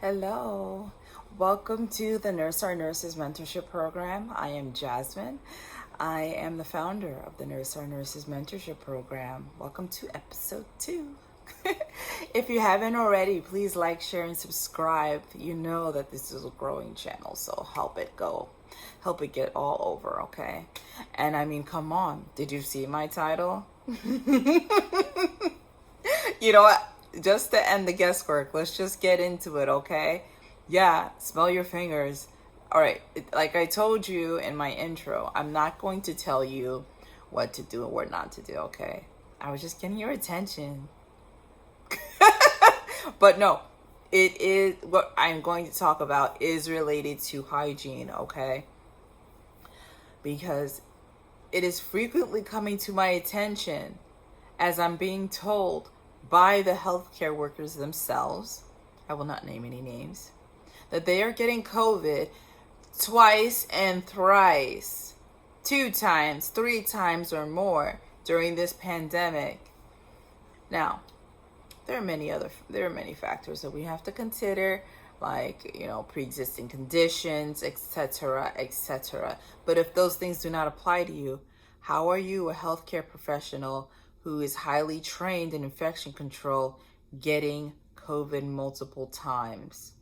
Hello, welcome to the NurseOurNurses Mentorship Program. I am Jasmine. I am the founder of the NurseOurNurses Mentorship Program. Welcome to episode 2. If you haven't already, please like, share, and subscribe. You know that this is a growing channel, so help it go. Help it get all over, okay? And I mean, come on. Did you see my title? You know what? Just to end the guesswork, let's just get into it, okay? Yeah, smell your fingers. All right, like I told you in my intro, I'm not going to tell you what to do and what not to do, okay? I was just getting your attention. But no, it is what I'm going to talk about is related to hygiene, okay? Because it is frequently coming to my attention as I'm being told by the healthcare workers themselves, I will not name any names, that they are getting COVID twice and thrice, 2 times, 3 times or more during this pandemic. Now, there are many factors that we have to consider, like, pre-existing conditions, etc., etc. But if those things do not apply to you, how are you, a healthcare professional who is highly trained in infection control, getting COVID multiple times?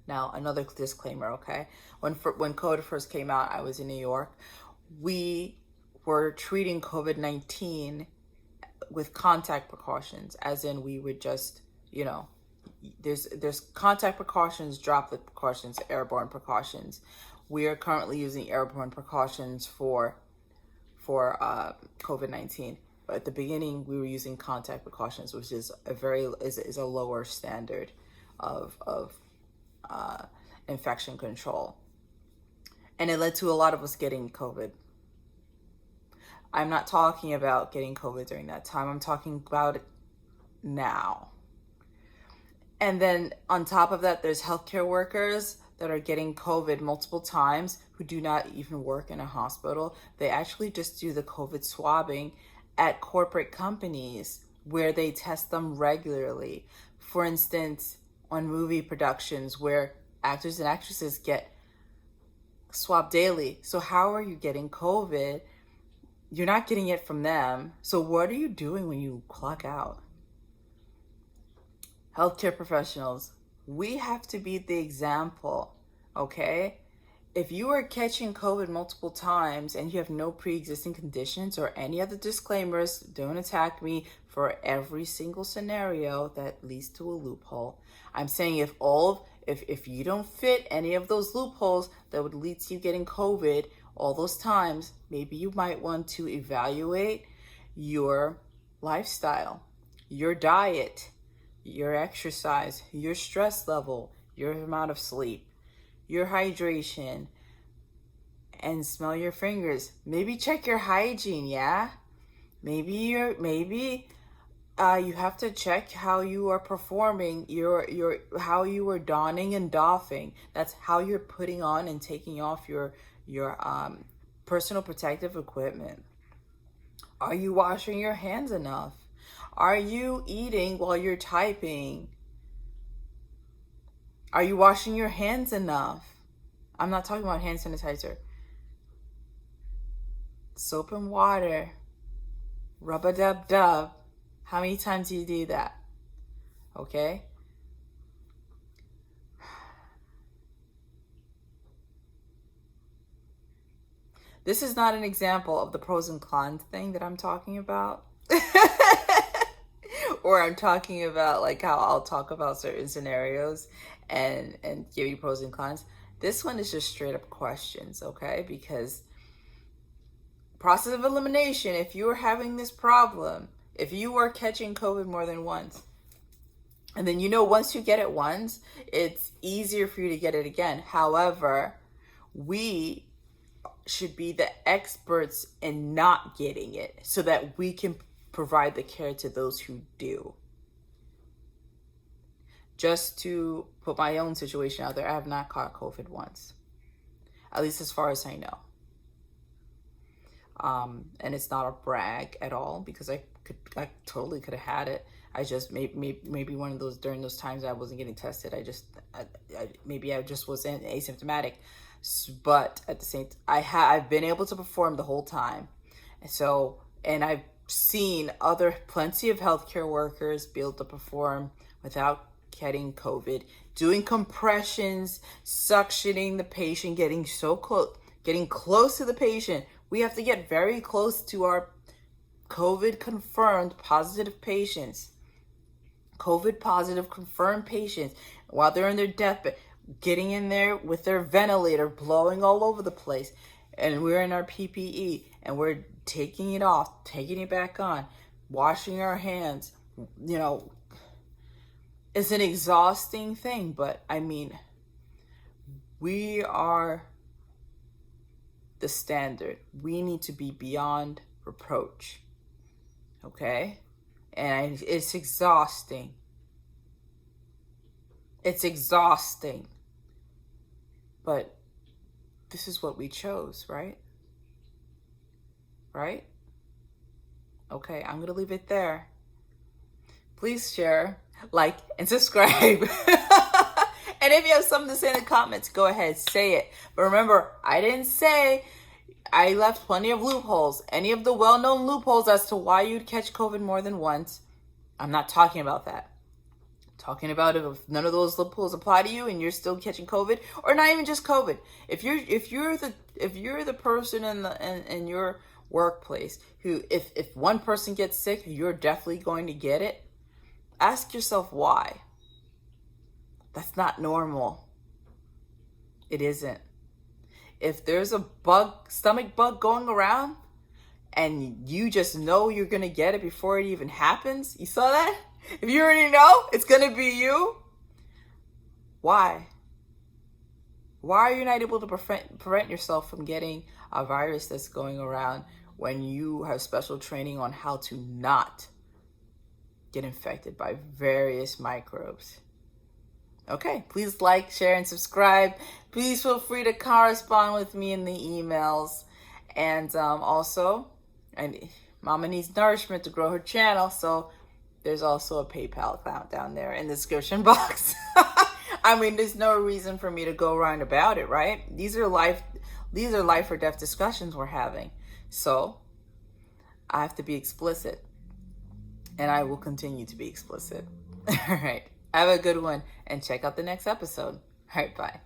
Now, another disclaimer, okay? When COVID first came out, I was in New York. We were treating COVID-19 with contact precautions, as in we would just, there's contact precautions, droplet precautions, airborne precautions. We are currently using airborne precautions for COVID-19. But at the beginning, we were using contact precautions, which is a lower standard of infection control, and it led to a lot of us getting COVID. I'm not talking about getting COVID during that time. I'm talking about it now. And then on top of that, there's healthcare workers that are getting COVID multiple times who do not even work in a hospital. They actually just do the COVID swabbing at corporate companies where they test them regularly. For instance, on movie productions where actors and actresses get swabbed daily. So how are you getting COVID? You're not getting it from them. So what are you doing when you clock out? Healthcare professionals, we have to be the example, okay? If you are catching COVID multiple times and you have no pre-existing conditions or any other disclaimers, don't attack me for every single scenario that leads to a loophole. I'm saying if you don't fit any of those loopholes that would lead to you getting COVID all those times, maybe you might want to evaluate your lifestyle, your diet, your exercise, your stress level, your amount of sleep, your hydration, and smell your fingers. Maybe check your hygiene, yeah? Maybe you have to check how you are performing, how you are donning and doffing. That's how you're putting on and taking off your personal protective equipment. Are you washing your hands enough? Are you eating while you're typing? Are you washing your hands enough? I'm not talking about hand sanitizer. Soap and water. Rub-a-dub-dub. How many times do you do that? Okay? This is not an example of the pros and cons thing that I'm talking about. Or I'm talking about like how I'll talk about certain scenarios and give you pros and cons. This one is just straight up questions, okay? Because process of elimination, if you are having this problem, if you are catching COVID more than once, and then once you get it once, it's easier for you to get it again. However, we should be the experts in not getting it so that we can provide the care to those who do. Just to put my own situation out there, I have not caught COVID once, at least as far as I know. And it's not a brag at all, because I totally could have had it. I just maybe one of those, during those times I wasn't getting tested. Maybe I just wasn't asymptomatic. But at the same, I've been able to perform the whole time. So, and I've seen plenty of healthcare workers be able to perform without getting COVID, doing compressions, suctioning the patient, getting close to the patient. We have to get very close to our COVID confirmed positive patients. COVID positive confirmed patients while they're in their deathbed, getting in there with their ventilator, blowing all over the place. And we're in our PPE and we're taking it off, taking it back on, washing our hands. You know, it's an exhausting thing, but I mean, we are the standard. We need to be beyond reproach. Okay? And it's exhausting. It's exhausting. But this is what we chose, right? Right? Okay, I'm going to leave it there. Please share, like, and subscribe. And if you have something to say in the comments, go ahead, say it. But remember, I didn't say, I left plenty of loopholes. Any of the well-known loopholes as to why you'd catch COVID more than once, I'm not talking about that. I'm talking about if none of those loopholes apply to you and you're still catching COVID, or not even just COVID. If you're the person in your workplace who, if one person gets sick, you're definitely going to get it. Ask yourself why. That's not normal. It isn't. If there's a stomach bug going around, and you just know you're going to get it before it even happens, you saw that? If you already know it's going to be you, why? Why are you not able to prevent yourself from getting a virus that's going around when you have special training on how to not get infected by various microbes? Okay, please like, share, and subscribe. Please feel free to correspond with me in the emails. And also, Mama needs nourishment to grow her channel, so there's also a PayPal account down there in the description box. I mean, there's no reason for me to go around about it, right? These are life or death discussions we're having. So I have to be explicit. And I will continue to be explicit. All right. Have a good one and check out the next episode. All right, bye.